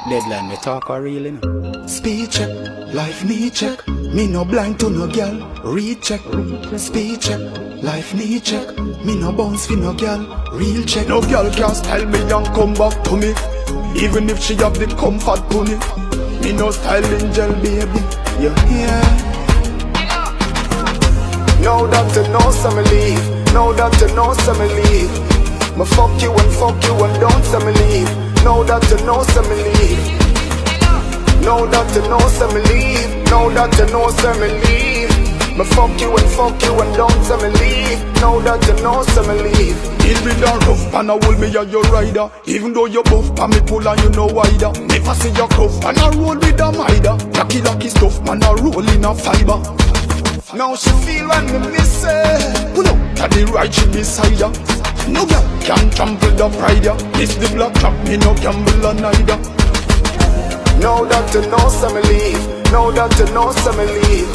Deadline, me talk or real, you know. Speed check, life need check. Me no blind to no girl, recheck. Speed check, life need check. Me no bounce fi no girl, real check. No girl can style me and come back to me, even if she have the comfort pony. Me no style angel, baby, you hear? No doctor, no summer leave. No doctor, no summer leave. Me fuck you and don't summer leave. No doctor, no summer leave. No doctor, no summer leave. No doctor, no summer leave. Me fuck you and don't summer leave. No doctor, no summer leave. Deal with a rough and I hold me as your rider. Even though you buff and me pull and you know wider. Never see your cuff and I roll with a mider. Lucky stuff man I roll in a fiber. Now she feel when me miss her. Pull up at the right she beside her. No girl can trample the pride ya. This the black trap, me no gamble on neither. No doctor, no summer leave. No doctor, no summer leave.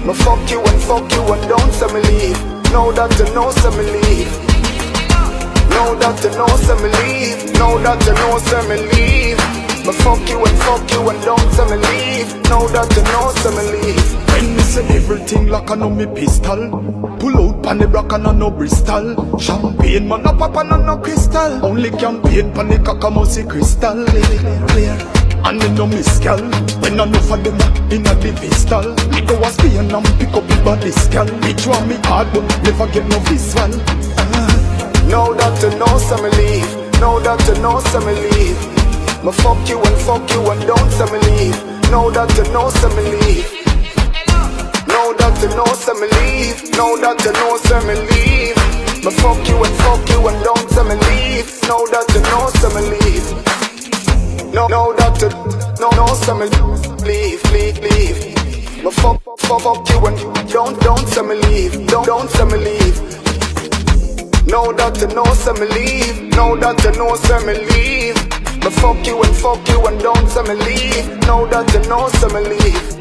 Me fuck you and don't summer leave. No doctor, no summer leave. No doctor, no summer leave. No doctor, no summer leave. Me fuck you and don't summer leave. No doctor, no summer leave. When me say everything like I know me pistol. Pull out pan the rock and I no Bristol. Champagne man no pop and no crystal. Only campaign pan the cacamosy crystal. Clear. And me no miss gal. When I know for them in a the pistol. Me go a Spain and pick up the body skull. Me draw me hard but never get no visual. No doctor, no summer leave. No doctor, no summer leave. Me fuck you and don't summer leave. No doctor, no summer leave. No doctor, no summer leave. No doctor, no summer leave. Me fuck you and don't summer leave. No doctor, no summer leave. No doctor, no summer leave. Me fuck you and don't summer leave. Don't summer leave. No doctor, no summer leave. No doctor, no summer leave. Me fuck you and don't summer leave. No doctor, no summer leave.